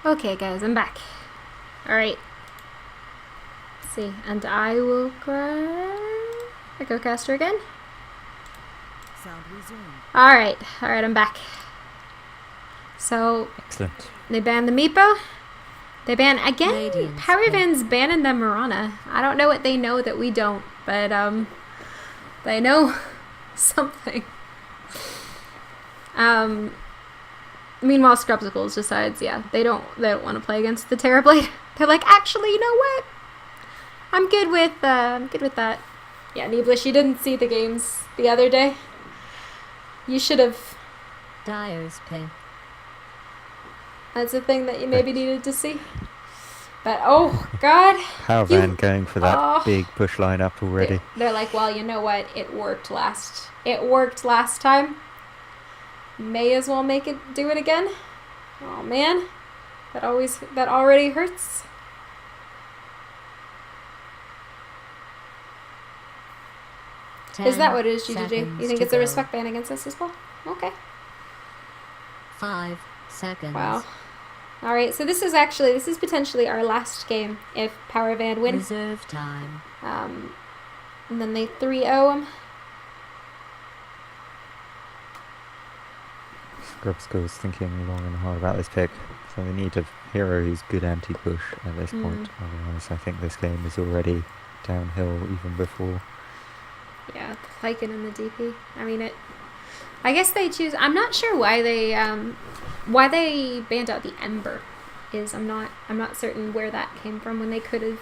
Okay, guys, I'm back. Alright. Let's see. And I will grab Echo Caster again. Sound resumed. Alright, I'm back. So, Excellent. they banned the Meepo. They ban again. Radiance POWERVAN's banning the Mirana. I don't know what they know that we don't, but they know something. Meanwhile, Scrubsicles decides, yeah, they don't want to play against the Terrorblade. They're like, actually, you know what? I'm good with that. Yeah, Neeblish, you didn't see the games the other day. You should have. Dyer's pin. That's a thing that you maybe needed to see. But oh god, POWERVAN going for that big push lineup already. They're like, well, you know what? It worked last time. May as well do it again. Oh man, that already hurts. Is that what it is, GGG? You think it's a respect ban against us as well? Okay. 5 seconds. Wow. Alright, so this is potentially our last game if POWERVAN win. Reserve time. And then they 3-0 them. Scrubsicles thinking long and hard about this pick. So they need a hero who's good anti-push at this point. Otherwise, I think this game is already downhill even before. Yeah, the Lycan and the DP. I mean, I guess they choose. I'm not sure why they banned out the Ember. I'm not certain where that came from when they could have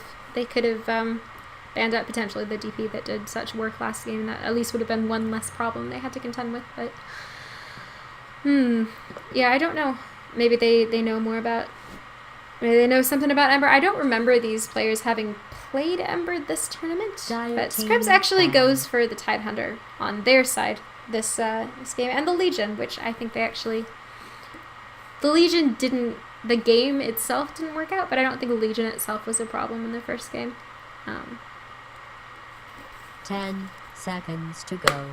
banned out potentially the DP that did such work last game. That at least would have been one less problem they had to contend with. But yeah, I don't know. Maybe they know more about. Maybe they know something about Ember. I don't remember these players having played Ember this tournament. But Scrubs actually goes for the Tidehunter on their side this game, and the Legion, which I think they actually. The Legion didn't. The game itself didn't work out, but I don't think the Legion itself was a problem in the first game. 10 seconds to go.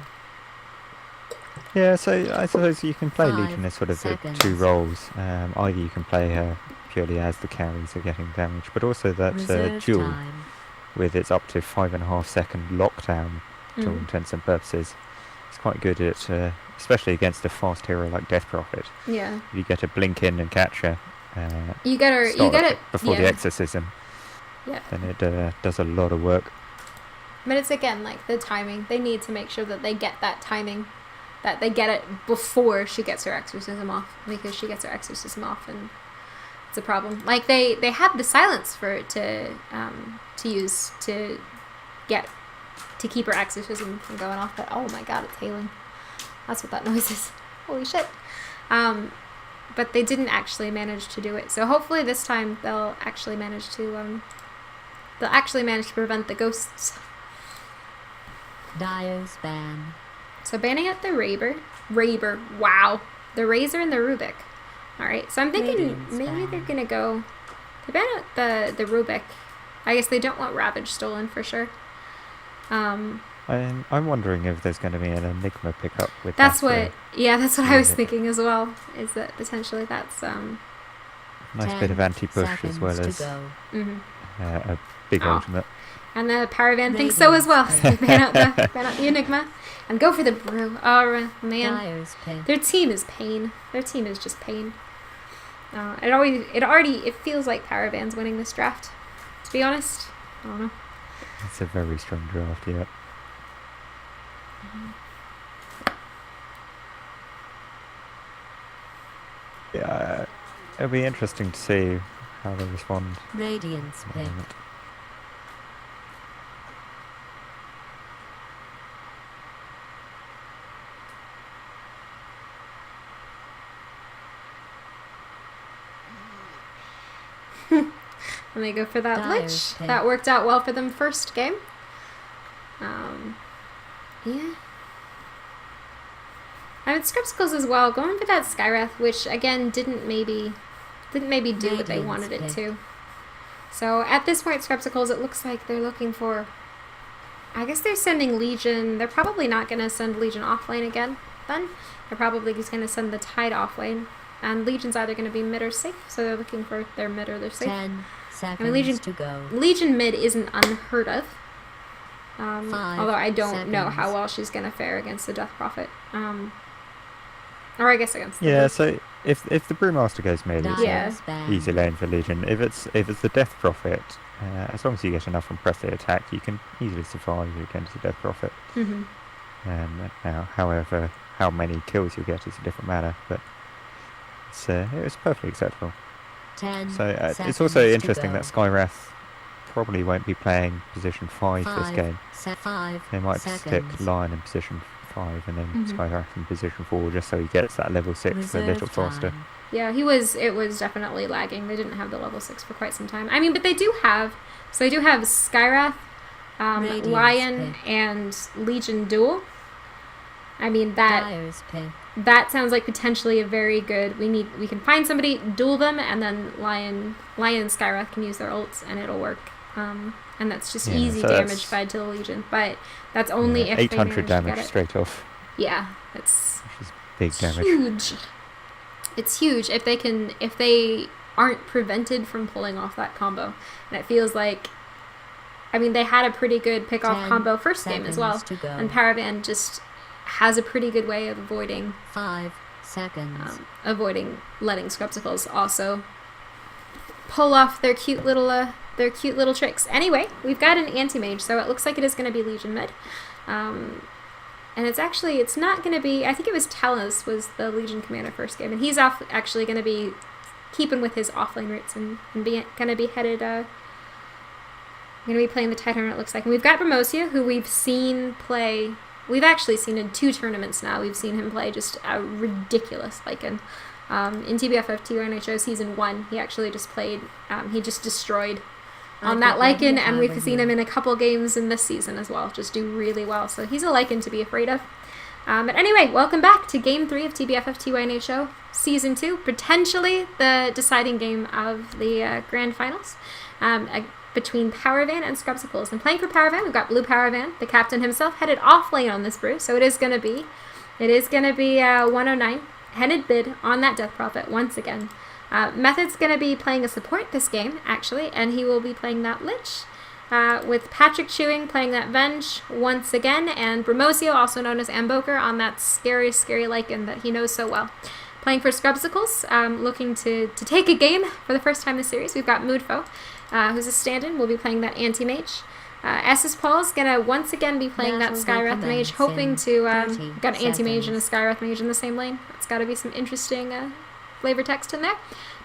Yeah, so I suppose you can play 5 Legion as sort of the seconds. two roles. Either you can play her purely as the carries are getting damage, but also that Reserve duel time. with its up to 5.5 second lockdown to all intents and purposes. It's quite good at, especially against a fast hero like Death Prophet. Yeah. You get to blink in and catch her. You get it before the exorcism. Yeah. Then it does a lot of work. But it's again like the timing. They need to make sure that they get that timing, that they get it before she gets her exorcism off, because she gets her exorcism off and it's a problem. Like they had the silence for it to use to keep her exorcism from going off. But oh my god, it's hailing. That's what that noise is. Holy shit. But they didn't actually manage to do it. So hopefully this time they'll actually manage to prevent the ghosts. Dyer's ban. So banning out the Raber, wow. The Razor and the Rubik. Alright, so I'm thinking Radiance maybe ban. they're gonna go. They ban out the Rubik. I guess they don't want Ravage stolen for sure. I'm wondering if there's going to be an Enigma pickup with That's that, what I was thinking as well. Is that potentially that's nice bit of 10 anti-push as well seconds as to go. a big Oh. ultimate. and the POWERVAN thinks so as well. So they ban out the Enigma and go for the Brew. Oh man. Dyer's pin. Their team is pain. Their team is just pain. It feels like POWERVAN's winning this draft. To be honest, I don't know. It's a very strong draft, yeah. Yeah, it'll be interesting to see how they respond. Radiance pin. And they go for that Dyer's Lich. pin. That worked out well for them first game. Yeah. I mean, Scrubsicles as well, going for that Skywrath, which again didn't maybe do what they Radiance wanted it pin. to. So at this point, Scrubsicles, it looks like they're looking for. I guess they're sending Legion. They're probably not going to send Legion offlane again. Then they're probably just going to send the Tide offlane. And Legion's either going to be mid or safe, so they're looking for their mid or their safe. 10 seconds Legion- to go. Legion mid isn't unheard of. 5 Although I don't know how seconds. well she's going to fare against the Death Prophet. Or I guess against the Yeah, Death- so if the Brewmaster goes mid, it's Yeah. Dials banned. easy lane for Legion. If it's the Death Prophet, as long as you get enough from press the attack, you can easily survive against the Death Prophet. Mhm. Now, however, how many kills you get is a different matter, but it's perfectly acceptable. 10 So it's seconds also to interesting go. that Skywrath probably won't be playing position 5 this 5 game. 5 They might seconds. stick Lion in position 5 and then Mhm. Skywrath in position 4 just so he gets that level 6 a little Reserve faster. time. Yeah, it was definitely lagging. They didn't have the level 6 for quite some time. I mean, but they do have Skyrath, Radiant's Lion, pick. and Legion duel. I mean, Dyer's pick. that sounds like potentially a very good. We can find somebody, duel them, and then Lion and Skyrath can use their ults, and it'll work. And that's just Yeah, easy so damage that's- fed to the Legion. But that's only if 800 they manage to damage get it. straight off, Yeah, it's which is big damage. huge. It's huge if they aren't prevented from pulling off that combo. And it feels like, I mean, they had a pretty good pick-off 10 combo first game as well. seconds to go. And POWERVAN just has a pretty good way of avoiding 5 seconds. letting Scrubsicles also pull off their cute little tricks. Anyway, we've got an anti-mage, so it looks like it is going to be Legion mid. And it's not going to be, I think it was Talos was the Legion commander first game, and he's actually going to be keeping with his offlane roots and going to be headed, going to be playing the Titan, it looks like. And we've got Bramosia, who we've seen play, we've actually seen in 2 tournaments now, we've seen him play just a ridiculous Lycan. In TBFFTYNHO Season 1, he actually just played, he just destroyed on that Lycan, and we've seen him in a couple games in this season as well, just do really well. So he's a Lycan to be afraid of. But anyway, welcome back to Game 3 of TBFFTYNHO Season 2, potentially the deciding game of the Grand Finals, between POWERVAN and Scrubsicles. And playing for POWERVAN, we've got Blue POWERVAN, the captain himself, headed off lane on this brew, so it is going to be 109, headed bid on that Death Prophet once again. Method's going to be playing a support this game, actually, and he will be playing that Lich, with Patrick Chewing playing that Venge once again, and Bramosia, also known as Amboker, on that scary Lycan that he knows so well. Playing for Scrubsicles, looking to take a game for the first time this series. We've got Moodfo, who's a stand-in, will be playing that Anti-Mage. SS Paul's going to once again be playing that Skywrath Mage, hoping to got an Anti-Mage and a Skywrath Mage in the same lane. That's got to be some interesting flavor text in there.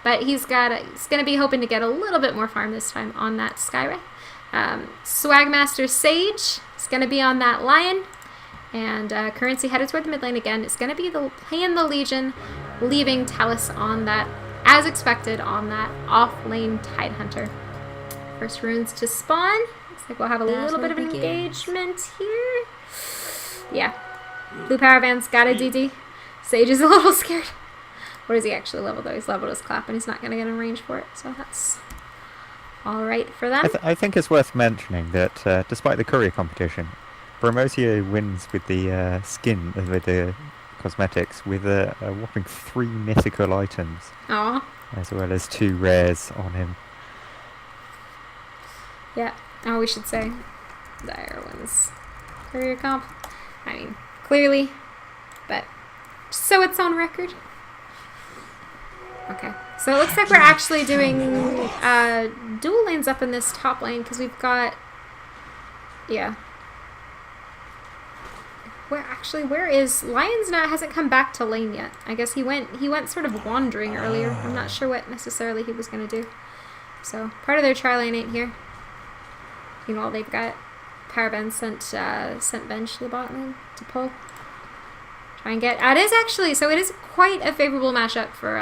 But he's going to be hoping to get a little bit more farm this time on that Skywrath. Swagmaster Sage is going to be on that Lion. And Currency headed toward the mid lane again. It's going to be playing the Legion, leaving Talus on that, as expected, on that off-lane Tidehunter. First runes to spawn. Looks like we'll have a little bit of an engagement here. Yeah. Blue POWERVAN's got a DD. Sage is a little scared. What is he actually leveled though? He's leveled his clap and he's not going to get in range for it. So that's alright for them. I think it's worth mentioning that despite the courier competition, Bramosia wins with the skin, with the cosmetics, with a whopping 3 mythical items, Aw. as well as 2 rares on him. Yeah. Oh, we should say Dire wins career comp. I mean, clearly, but so it's on record. Okay, so it looks like we're actually doing dual lanes up in this top lane because we've got, yeah. Where is Lion's hasn't come back to lane yet. I guess he went sort of wandering earlier. I'm not sure what necessarily he was gonna do. So part of their tri lane ain't here. Meanwhile, they've got POWERVAN sent Bench to the bot lane to pull. Try and get. It is actually, so it is quite a favorable matchup for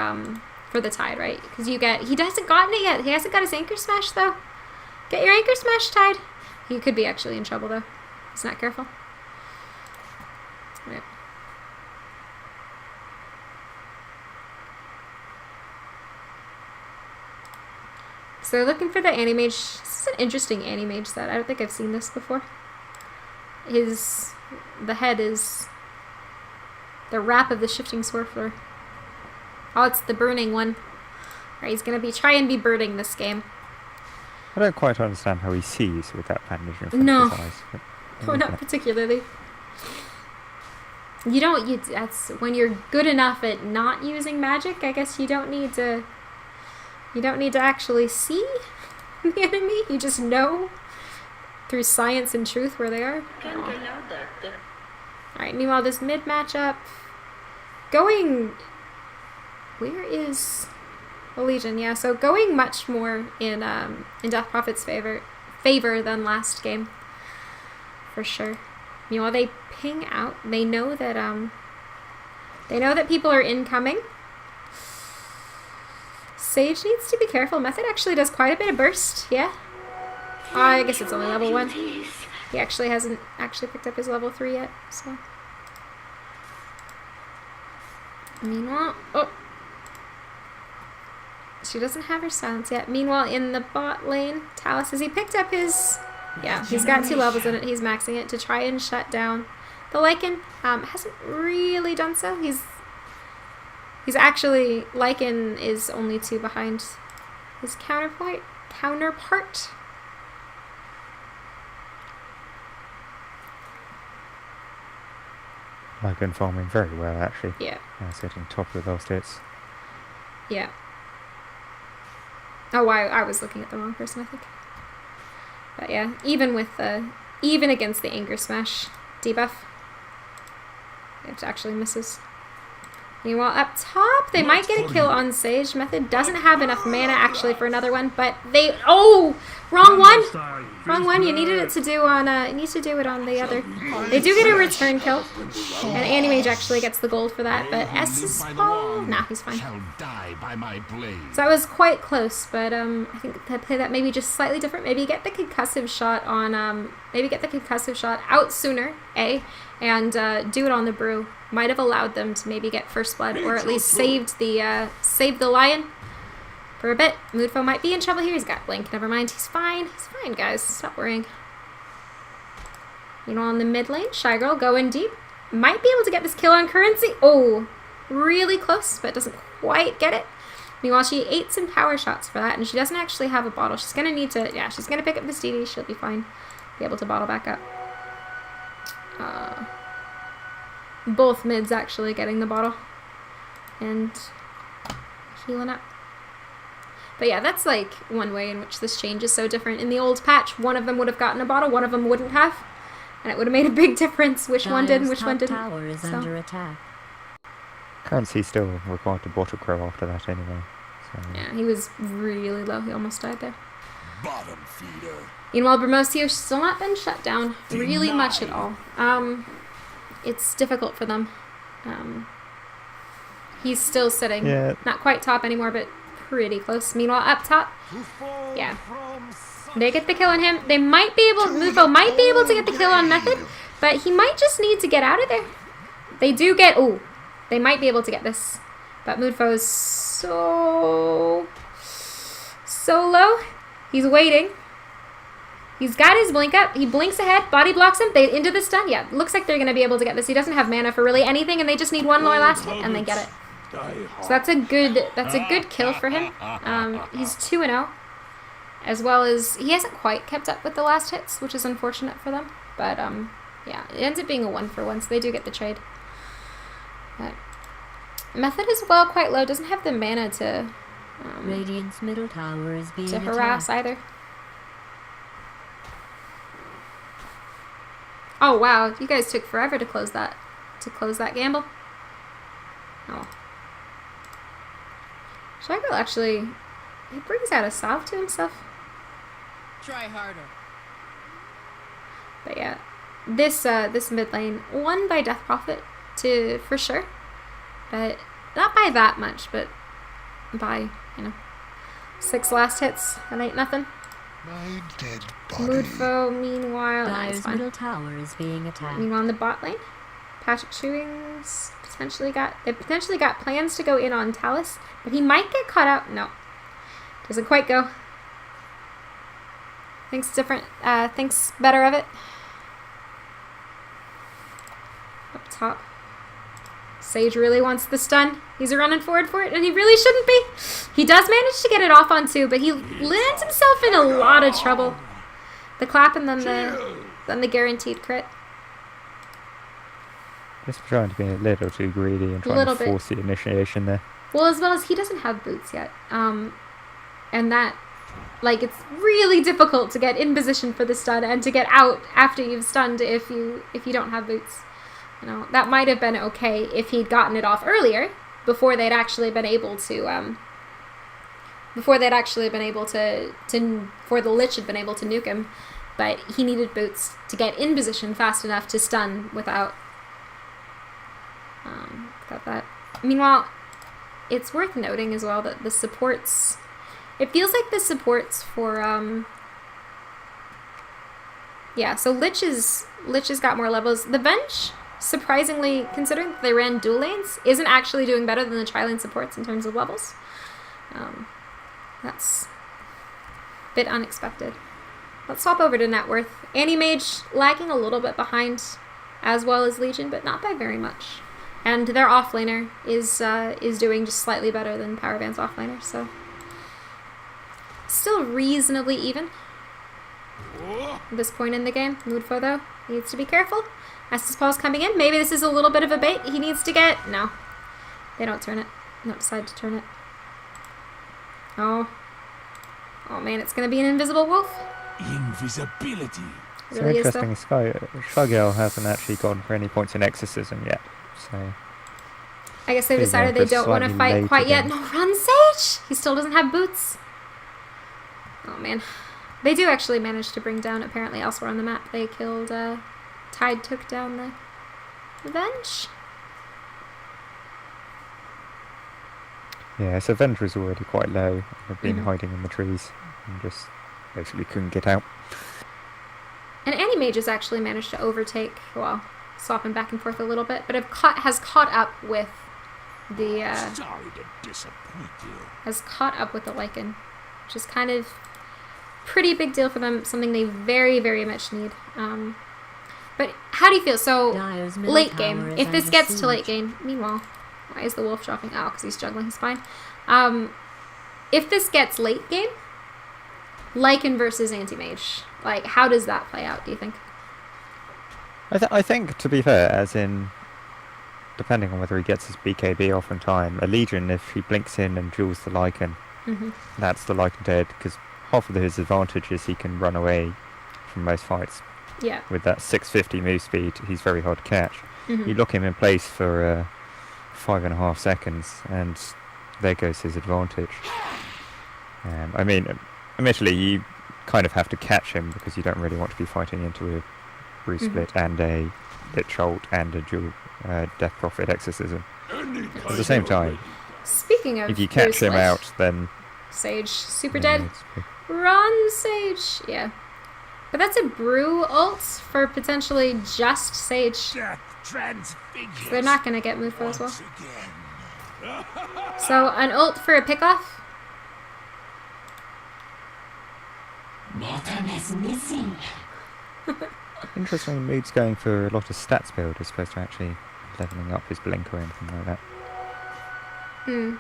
the Tide, right? Because he hasn't gotten it yet. He hasn't got his Anchor Smash though. Get your Anchor Smash, Tide. He could be actually in trouble though. He's not careful. Right. So they're looking for the Anti-Mage. This is an interesting Anti-Mage set. I don't think I've seen this before. The head is the wrap of the Shifting Sorcerer Oh, it's the burning one. Alright, he's gonna try and be birding this game. I don't quite understand how he sees with that bandage in front No. of his eyes. But, Oh, not particularly. That's when you're good enough at not using magic, I guess you don't need to actually see the enemy. You just know through science and truth where they are. Alright, meanwhile this mid matchup going, where is the Legion? Yeah, so going much more in Death Prophet's favor than last game. For sure. Meanwhile, they ping out. They know that people are incoming. Sage needs to be careful. Method actually does quite a bit of burst. Yeah. I guess it's only level 1. He actually hasn't picked up his level 3 yet. So. Meanwhile, oh. She doesn't have her silence yet. Meanwhile, in the bot lane, Talus, has he picked up his... Yeah, he's got 2 levels in it. He's maxing it to try and shut down the Lycan. Hasn't really done so. He's actually... Lycan is only 2 behind his counterpart. Lycan farming very well, actually. Yeah. Sitting top of those hits. Yeah. Oh, I was looking at the wrong person, I think. But yeah, even against the Anger Smash debuff, it actually misses. Meanwhile, up top, they might get a kill on Sage. Method doesn't have enough mana actually for another one, but they... Oh! Wrong one! Wrong one. You needed it to do on... you need to do it on the other. They do get a return kill. And Animage actually gets the gold for that, but S is... Oh, nah, he's fine. So that was quite close, but I think they play that maybe just slightly different. Maybe get the concussive shot on... maybe get the concussive shot out sooner, A, and do it on the brew. Might have allowed them to maybe get first blood, or at least saved the lion for a bit. Moodfo might be in trouble here. He's got blink. Never mind. He's fine. He's fine, guys. Stop worrying. You know, on the mid lane, Shy Girl going deep. Might be able to get this kill on Currency. Oh, really close, but doesn't quite get it. Meanwhile, she ate some power shots for that, and she doesn't actually have a bottle. She's going to need to, yeah, she's going to pick up this DD. She'll be fine. Be able to bottle back up. Both mids actually getting the bottle and healing up. But yeah, that's like one way in which this change is so different. In the old patch, one of them would have gotten a bottle, one of them wouldn't have, and it would have made a big difference which one did and which one didn't. Tower is under attack. Currency still required to bottle crow after that anyway. So. Yeah, he was really low. He almost died there. Bottom feeder. Meanwhile, Bermosio's still not been shut down really much at all. It's difficult for them. He's still sitting, not quite top anymore, but pretty close. Meanwhile, up top, yeah, they get the kill on him. They might be able, Moodfo might be able to get the kill on Method, but he might just need to get out of there. They do get, oh, they might be able to get this, but Moodfo is so low. He's waiting. He's got his blink up. He blinks ahead. Body blocks him. They into the stun. Yeah, looks like they're going to be able to get this. He doesn't have mana for really anything, and they just need one more last hit, and they get it. So that's a good kill for him. He's 2-0, as well as he hasn't quite kept up with the last hits, which is unfortunate for them. But yeah, it ends up being a 1-for-1, so they do get the trade. But Method as well quite low. Doesn't have the mana to Radiant's middle tower is being harass attacked. either. Oh wow, you guys took forever to close that gamble. Oh. Shy Girl actually, he brings out a salve to himself. Try harder. But yeah, this mid lane won by Death Prophet for sure, but not by that much, but by 6 last hits. That ain't nothing. My dead body. Moodfo, meanwhile, Dire's middle tower is being attacked. Meanwhile, on the bot lane, Patrick Chewings potentially got plans to go in on Talus, but he might get caught out. No, doesn't quite go. Thinks different. Thinks better of it. Up top, Sage really wants the stun. He's running forward for it, and he really shouldn't be. He does manage to get it off on 2, but he lands himself in a lot of trouble. The clap and then the guaranteed crit. Just trying to be a little too greedy and trying to force the initiation there. Well, as well as he doesn't have boots yet. And that, like, it's really difficult to get in position for the stun and to get out after you've stunned if you don't have boots. You know, that might have been okay if he'd gotten it off earlier, before they'd actually been able to, before the Lich had been able to nuke him. But he needed boots to get in position fast enough to stun without that. Meanwhile, it's worth noting as well that the supports, it feels like the supports for, yeah, so Lich has got more levels. The bench, surprisingly, considering that they ran dual lanes, isn't actually doing better than the tri-lane supports in terms of levels. That's a bit unexpected. Let's swap over to net worth. Anti-Mage lagging a little bit behind, as well as Legion, but not by very much. And their offlaner is doing just slightly better than POWERVAN's offlaner, so still reasonably even at this point in the game. Moodfo, though, needs to be careful. Estus Paul's coming in. Maybe this is a little bit of a bait. He needs to get... No. They don't turn it. They don't decide to turn it. Oh. Oh, man, it's going to be an invisible wolf. Invisibility. So Really interesting, Skygirl hasn't actually gone for any points in Exorcism yet. So I guess they've decided they don't want to fight quite yet. No, run, Sage! He still doesn't have boots. Oh, man. They do actually manage to bring down, apparently, elsewhere on the map. They killed, Tide took down the Venge. yeah, so Venge was already quite low. They've been hiding in the trees and just basically couldn't get out. And Anti-Mage has actually managed to overtake, well, swapping back and forth a little bit, but has caught up with the, Sorry to disappoint you. has caught up with the Lycan, which is kind of pretty big deal for them, something they very, very much need. But how do you feel? So, late game, if this gets to late game, meanwhile, why is the wolf dropping? Oh, because he's juggling his spine. If this gets late game, Lycan versus Anti-Mage, like, how does that play out, do you think? I think, to be fair, as in, depending on whether he gets his BKB off in time, a Legion, if he blinks in and duels the Lycan, that's the Lycan dead, because half of his advantage is he can run away from most fights. Yeah. With that 650 move speed, he's very hard to catch. You lock him in place for 5.5 seconds, and there goes his advantage. I mean, admittedly, you kind of have to catch him because you don't really want to be fighting into a Bruce Split and a Lich Ult and a dual Death Prophet Exorcism. At the same time, Speaking of if you catch Bruce him Lich, out, then... Sage, super yeah, dead. Run, Sage! Yeah. But that's a brew ult for potentially just Sage. Death transfigures. They're not going to get Moodfo as well. once again. So, an ult for a pickoff. Nathan is missing. Interesting, Mood's going for a lot of stats build as opposed to actually leveling up his blink or anything like that. Oh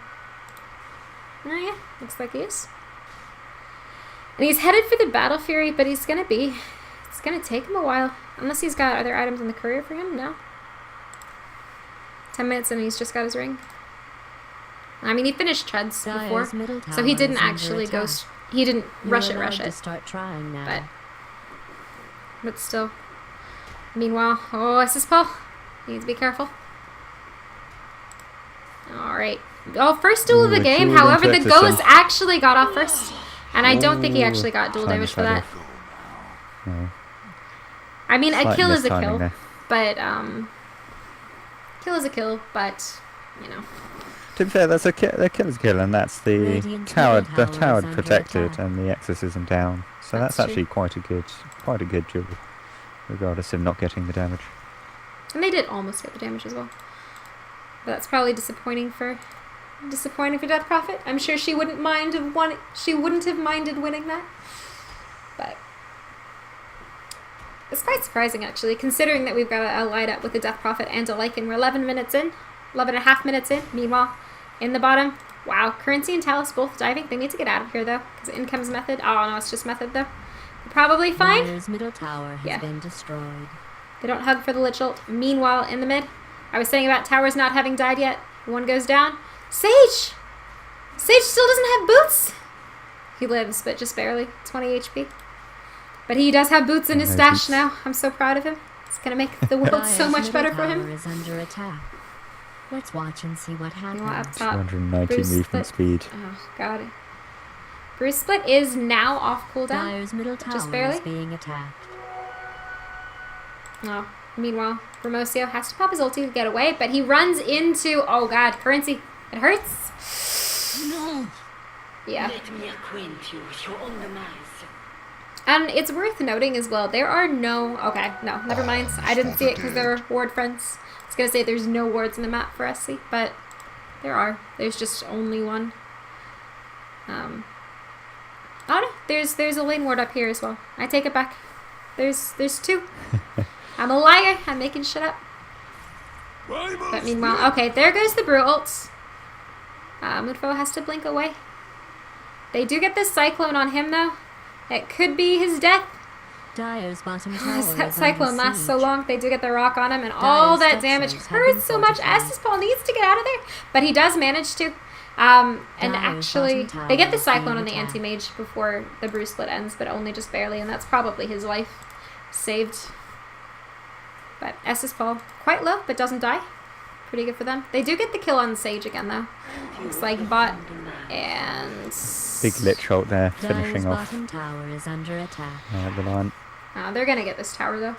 yeah, looks like he is. And he's headed for the Battle Fury, but it's gonna take him a while. Unless he's got other items in the courier for him, no. 10 minutes and he's just got his ring. I mean, he finished Treads before, so he didn't actually go, he didn't rush it. Start trying now. But still. Meanwhile, oh, Estus Paul, you need to be careful. Alright. Oh, first duel of the game, however, the Ghost actually got off first. And I don't think he actually got dual damage for that. No. I mean, a kill is a kill, there. but, kill is a kill, but, you know. To be fair, that's a kill is a kill, and that's the tower protected and the exorcism down. So that's actually quite a good duel, regardless of not getting the damage. And they did almost get the damage as well. But that's probably disappointing for Death Prophet. I'm sure she wouldn't have minded winning that. But it's quite surprising, actually, considering that we've got a light up with a Death Prophet and a Lycan. We're 11 minutes in. 11.5 minutes in. Meanwhile, in the bottom, wow, Currency and Talus both diving. They need to get out of here, though, because in comes Method. Oh, no, it's just Method, though. They're probably fine. Dire's middle tower has Yeah. been destroyed. They don't hug for the Lich ult. Meanwhile, in the mid, I was saying about towers not having died yet. One goes down. Sage! Sage still doesn't have boots! He lives, but just barely. 20 HP. But he does have boots in his No stash boots. now. I'm so proud of him. It's going to make the world so Dire's much middle better for tower him. is under attack. Let's watch and see what You want up happens. top. 290 Bruce movement split. speed. Oh, God. Bruce Split is now off cooldown. Dire's middle tower Just barely. is being attacked. Oh, meanwhile, Ramosio has to pop his ulti to get away, but he runs into... Oh, God. Currency. It hurts. No! Yeah. Let me acquaint you with your own demise. And it's worth noting as well, there are no... Okay, no, never mind. I didn't see it because they're ward friends. I was going to say there's no wards in the map for SC, but there are. There's just only one. Oh no, there's a lane ward up here as well. I take it back. There's two. I'm a liar. I'm making shit up. But meanwhile, okay, there goes the Brew ults. Moonfo has to blink away. They do get this Cyclone on him though. It could be his death. Dire's bottom tower is That Cyclone under lasts so siege. long, they do get the rock on him, and all that damage structures have been hurts so much. fortified. Estes Paul needs to get out of there, but he does manage to. And Dire's actually, bottom tower they get the is being Cyclone on the attacked. Anti-Mage before the Brew Split ends, but only just barely, and that's probably his life saved. But Estes Paul, quite low, but doesn't die. Pretty good for them. They do get the kill on Sage again, though. Looks like bot and... Big Lich ult there, Dire's finishing off bottom tower is under attack. the line. They're gonna get this tower though.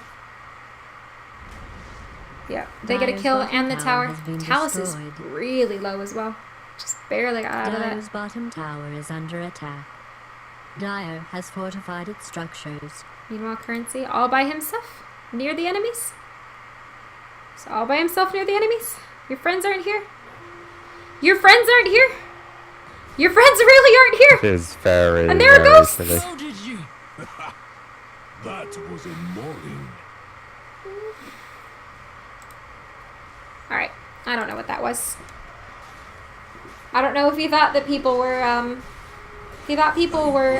Yeah, they get a Dire's kill bottom and the tower tower. has been Talus is destroyed. really low as well. Just barely got out of that. Dire's bottom tower is under attack. Dire has fortified its structures. Meanwhile, Currency all by himself near the enemies. So all by himself near the enemies. Your friends aren't here. Your friends aren't here. Your friends really aren't It here. is very, And there are very ghosts! silly. How did you? That was annoying. All right, I don't know what that was. I don't know if he thought that people were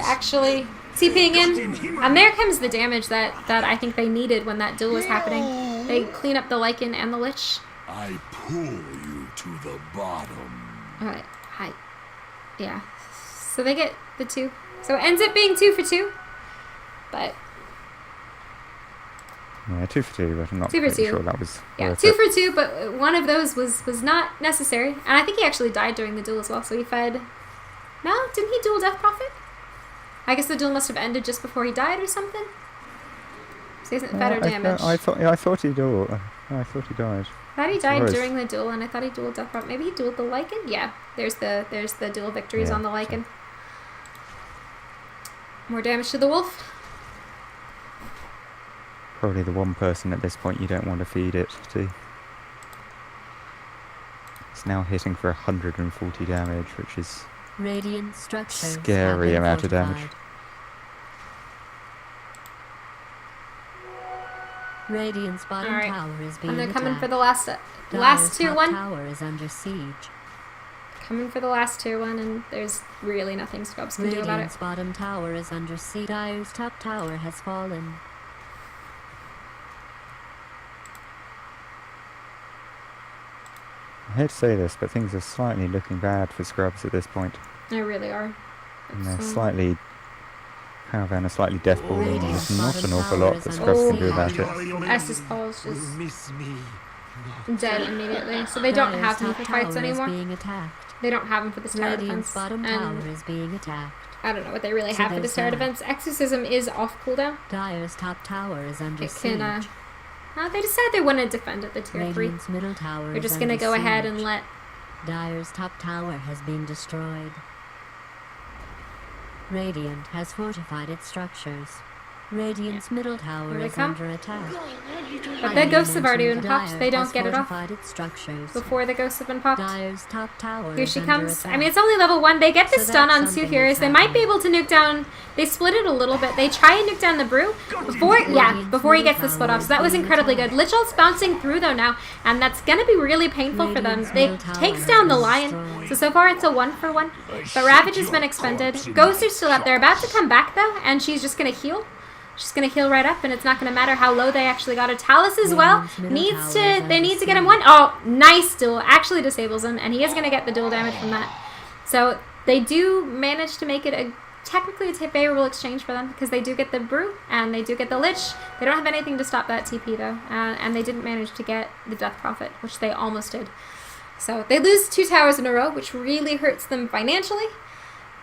actually TPing in. And there comes the damage that I think they needed when that duel was happening. They clean up the Lycan and the Lich. I pull you to the bottom. All right, hi. Yeah. So they get the 2. So it ends up being 2 for 2. But Yeah, 2 for 2, but I'm not 2 for pretty 2. sure that was yeah, worth 2 it. for 2, but one of those was not necessary. And I think he actually died during the duel as well, so he fed... No? Didn't he duel Death Prophet? I guess the duel must have ended just before he died or something? So he hasn't fed or damaged. I thought he died. I thought he died. I thought he died Gross. during the duel, and I thought he dueled Death Prophet. Maybe he dueled the Lycan? Yeah, there's the duel victories Yeah, on the Lycan. More damage to the wolf. Probably the one person at this point you don't want to feed it to. It's now hitting for 140 damage, which is Radiant structures have scary been amount of damage. fortified. Radiant's bottom Alright, tower is being And they're coming attacked. for the last Dire's tier top 1. tower is under siege. Coming for the last tier 1, and there's really nothing Scrubs can do about it. Radiant's bottom tower is under siege. Dire's top tower has fallen. I hate to say this, but things are slightly looking bad for Scrubs at this point. They really are. And they're It's, slightly... POWERVAN are slightly deathballing. Radiant's There's not bottom an awful tower lot is that under Scrubs can do siege. about it. Estes Paul's Will just miss me. dead immediately, so they don't Dire's have him top for fights tower is anymore. being attacked. They don't have him for this tower Radiant's defense. bottom And tower is being attacked. I don't know what they really So have for there's this tower that. defense. Exorcism is off cooldown. Dire's top tower is under It siege. can, they decided they wouldn't defend at the tier 3. Radiant's middle tower They're is just gonna under go ahead siege. and let... Dire's top tower has been destroyed. Radiant has fortified its structures. Radiant's middle tower Here they is come. under attack. But the ghosts have already been popped. They don't get it off Its structures. before the ghosts have been popped. Dire's top tower Here is she under comes. attack. I mean, it's only level 1. They get the So stun that's on 2 something heroes. that's They might be happening. able to nuke down. They split it a little bit. They try and nuke down the brew before, before he gets the split off. So that was incredibly good. Lich Ult's bouncing through though now, and that's gonna be really painful for them. They takes down the lion. So far it's a 1-for-1. But Ravage has been expended. Ghosts are still up. They're about to come back though, and she's just gonna heal. She's gonna heal right up, and it's not gonna matter how low they actually got her. Talus as well they need to get him one. Oh, nice duel. Actually disables him, and he is gonna get the dual damage from that. So they do manage to make it technically a favorable exchange for them, because they do get the brew and they do get the lich. They don't have anything to stop that TP though, and they didn't manage to get the death prophet, which they almost did. So they lose 2 towers in a row, which really hurts them financially.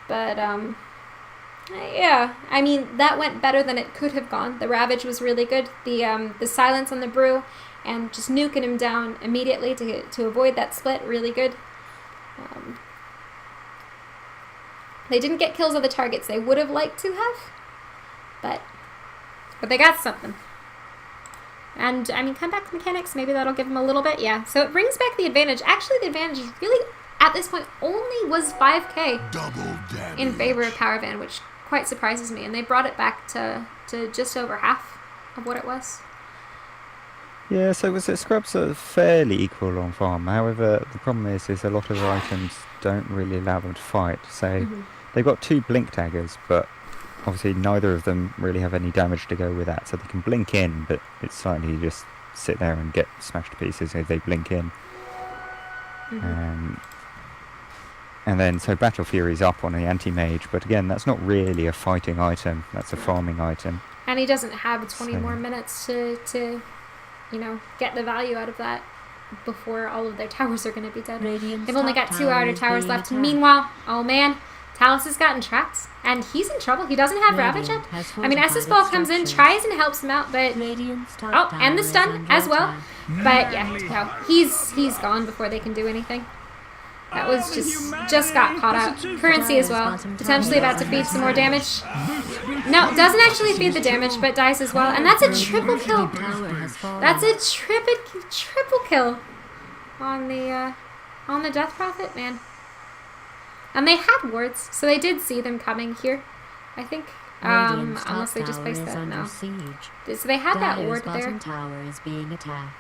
But yeah, I mean, that went better than it could have gone. The Ravage was really good. The silence on the brew and just nuking him down immediately to avoid that split, really good. They didn't get kills on the targets they would have liked to have, but they got something. And, I mean, comeback mechanics, maybe that'll give them a little bit, yeah. So it brings back the advantage. Actually, the advantage really, at this point, only was 5k Double damage. in favor of POWERVAN, which quite surprises me. And they brought it back to just over half of what it was. Yeah, so was it Scrubs are fairly equal on farm. However, the problem is a lot of their items don't really allow them to fight. So they've got 2 blink daggers, but obviously neither of them really have any damage to go with that. So they can blink in, but it's slightly just sit there and get smashed to pieces if they blink in. And then, so Battle Fury's up on the anti-mage, but again, that's not really a fighting item, that's a farming item. And he doesn't have 20 So- more minutes to, you know, get the value out of that before all of their towers are going to be dead. Radiant's They've only top got 2 tower outer is towers being left. attacked. Meanwhile, oh man, Talus has gotten trapped, and he's in trouble. He doesn't have Ravage Radiant up. has I mean, fortified SS Ball its comes in, structures. tries and helps him out, but Radiant's top oh, and the tower is stun under as well. attack. But yeah, no, he's gone before they can do anything. That was just got caught out. Currency as well. Potentially about to feed some more damage. No, doesn't actually feed the damage, but dies as well. And that's a triple kill. Tower has fallen. That's a triple kill on the Death Prophet, man. And they had wards, so they did see them coming here, I think. Radiant's top Unless they just tower placed is that. under No. siege. So they had that Dire's ward bottom there. tower is being attacked.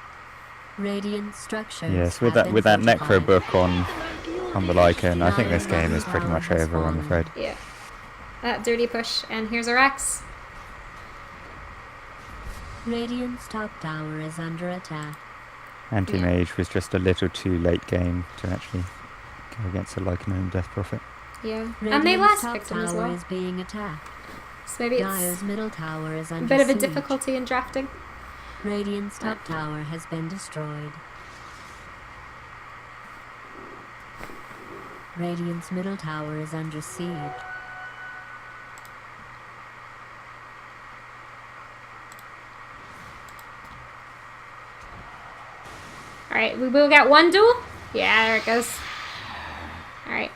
Radiant structures. Yes, have with that been Necro fortified. book on the Lycan, I think this game is pretty much over, I'm afraid. Yeah. That dirty push. And here's our X. Radiant's top tower is under attack. Anti-mage was just a little too late game to actually go against the Lycan and Death Prophet. Yeah. And they Radiant's last top picked him as tower well. is being attacked. So maybe it's Dire's middle tower is a under bit of a siege. difficulty in drafting. Radiant's top tower has been destroyed. Radiant's middle tower is under siege. Alright, we will get 1 duel. Yeah, there it goes. Alright.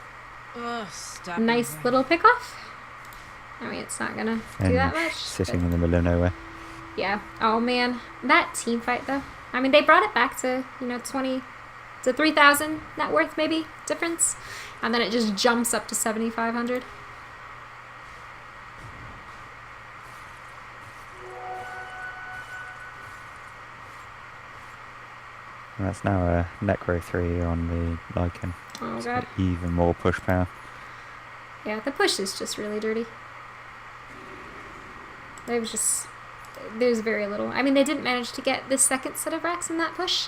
Ugh, stop. Nice it. little pick off. I mean, it's not gonna do And that much. sitting but in the middle of nowhere. yeah. Oh man, that team fight though. I mean, they brought it back to 20 to 3,000 net worth maybe difference, and then it just jumps up to 7,500. And that's now a Necro 3 on the Lycan. Oh It's god. got even more push power. Yeah, the push is just really dirty. There's very little. I mean, they didn't manage to get the second set of racks in that push,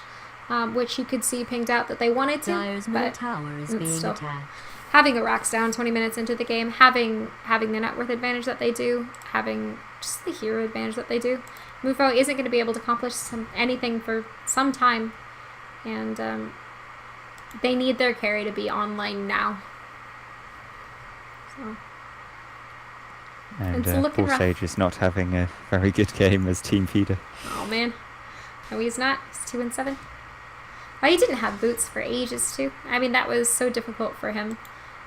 which you could see pinged out that they wanted to, Dire's middle but tower is it's being still- attacked. having a racks down 20 minutes into the game, having the net worth advantage that they do, having just the hero advantage that they do, Mufo isn't going to be able to accomplish anything for some time, and they need their carry to be online now. So. And It's looking Paul rough. Sage is not having a very good game as team feeder. Oh man. No, he's not. He's 2-7. Oh, he didn't have boots for ages too. I mean, that was so difficult for him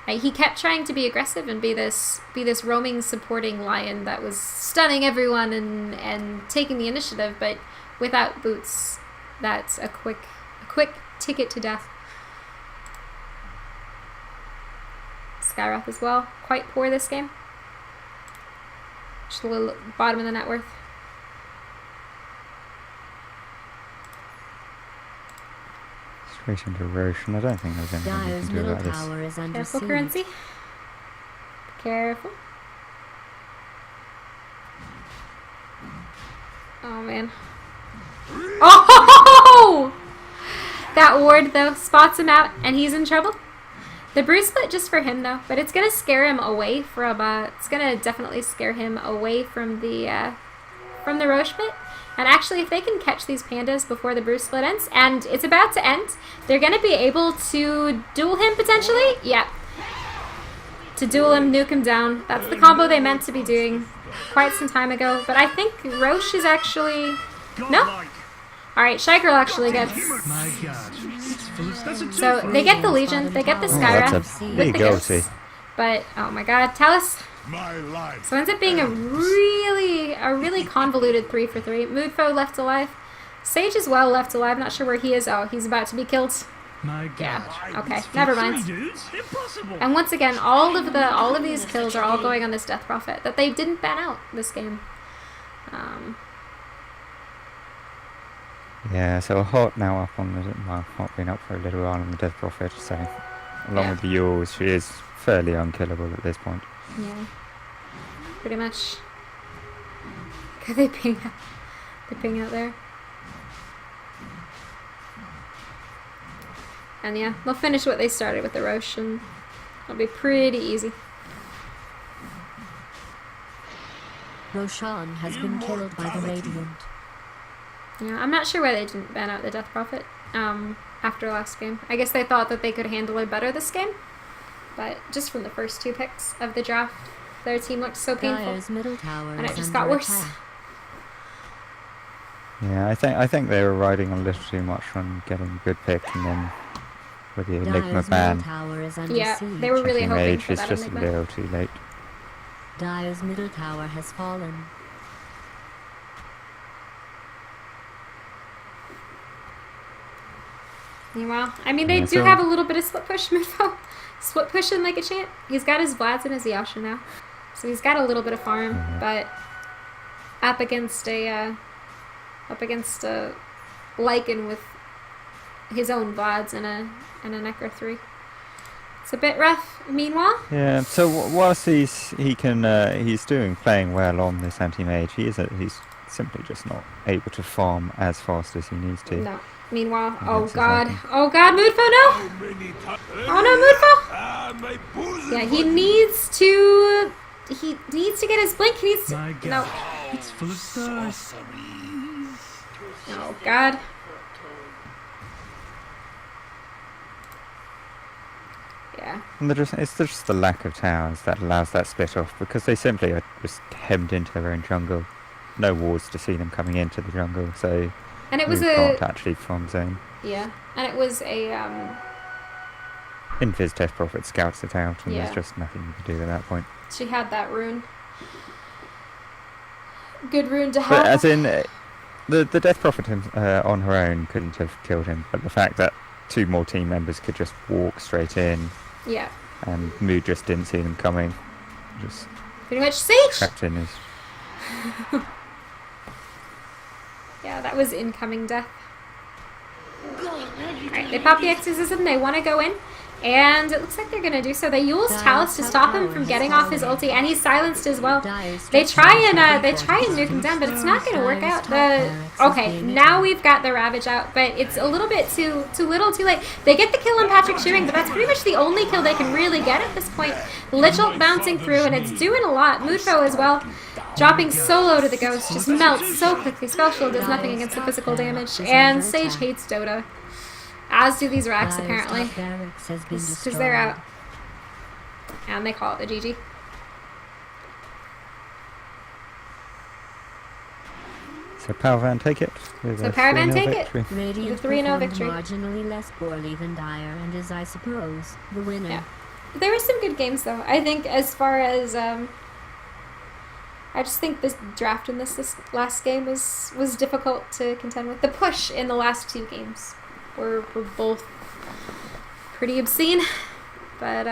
He kept trying to be aggressive and be this roaming supporting lion that was stunning everyone and taking the initiative, but without boots, that's a quick ticket to death. Skyroth as well, quite poor this game. Just a little bottom of the net worth. Straight into Roshan. I don't think there's anything you Dire's can do middle about this. tower is under Careful, siege. currency. Be careful. Oh man. Oh! That ward though spots him out, and he's in trouble. The bruise split just for him though, but it's gonna scare him away from. It's gonna definitely scare him away from the Roche pit. And actually, if they can catch these pandas before the bruise split ends, and it's about to end, they're gonna be able to duel him potentially. Yeah. To duel him, nuke him down. That's the combo they meant to be doing quite some time ago. But I think Roche is actually no. All right, Shy Girl actually gets. So they get the Legion, they get the Skyrath That's a with big the gifts. ulti. But oh my God, Talus. My life. So it ends up being a really convoluted 3-for-3. Moodfoe left alive. Sage as well left alive. Not sure where he is. Oh, he's about to be killed. Yeah. Okay. Never mind. And once again, all of these kills are all going on this Death Prophet that they didn't ban out this game. Yeah, so Hot now up on the, well, Hot been up for a little while on the Death Prophet, so along with the Yules, she is fairly unkillable at this point. Yeah. Pretty much. Could they ping out? They ping out there. And yeah, they'll finish what they started with the Roche, and it'll be pretty easy. Roshan has been killed by the Radiant. Yeah, I'm not sure why they didn't ban out the Death Prophet after last game. I guess they thought that they could handle it better this game. But just from the first 2 picks of the draft, their team looked so painful. Dire's middle tower And it is just under got worse. attack. Yeah, I think they were riding a little too much on getting a good pick, and then with the Enigma Dire's middle ban, tower is under Yeah, siege. they were really checking hoping Mage for is that just a Enigma. little too late. Dire's middle tower has fallen. Meanwhile, I mean, they Yeah, do so- have a little bit of split push, Moodfoe. Split pushing like a champ. He's got his Vlads and his Yasha now. So he's got a little bit of farm, but up against a Lycan with his own Vlads and a Necro 3. It's a bit rough. Meanwhile, Yeah, so whilst he's playing well on this anti-mage, he's simply just not able to farm as fast as he needs to. no. Meanwhile, Yes, oh god, exactly. oh god, Moodfoe, no! Oh no, Moodfoe! My bosom. Yeah, he needs to get his blink. He needs to. No. It's full of stars. Oh god. Yeah. And it's just the lack of towers that allows that split off, because they simply are just hemmed into their own jungle. No wards to see them coming into the jungle, so And it was we a can't actually farm zone. yeah, and it was a Invis Death Prophet scouts it out, and Yeah. there's just nothing you can do at that point. she had that rune. Good rune to But have. as in, the Death Prophet on her own couldn't have killed him, but the fact that 2 more team members could just walk straight in, Yeah. and Mood just didn't see them coming, just Pretty much Sage. trapped in his... Yeah, that was incoming death. Alright, they pop the exorcism, they want to go in, and it looks like they're going to do so. They use Talus to stop him from getting off his ulti, and he's silenced as well. They try and nuke him down, but it's not going to work out. Okay, now we've got the Ravage out, but it's a little bit too little, too late. They get the kill on Patrick shooting, but that's pretty much the only kill they can really get at this point. Lich ult bouncing through, and it's doing a lot. Moodfoe as well. Dropping solo to the ghost, just melts so quickly. Spell shield does nothing against the physical damage, and Sage hates Dota. As do these racks, apparently. Because they're out. And they call it the GG. So POWERVAN take it. With So a POWERVAN 3-0 take it. victory. Radiant The 3-0 performed victory. marginally less poorly than Dire, and is, I suppose, the winner. Yeah. there were some good games though. I think as far as I just think this draft in this last game was difficult to contend with. The push in the last two games were both pretty obscene, but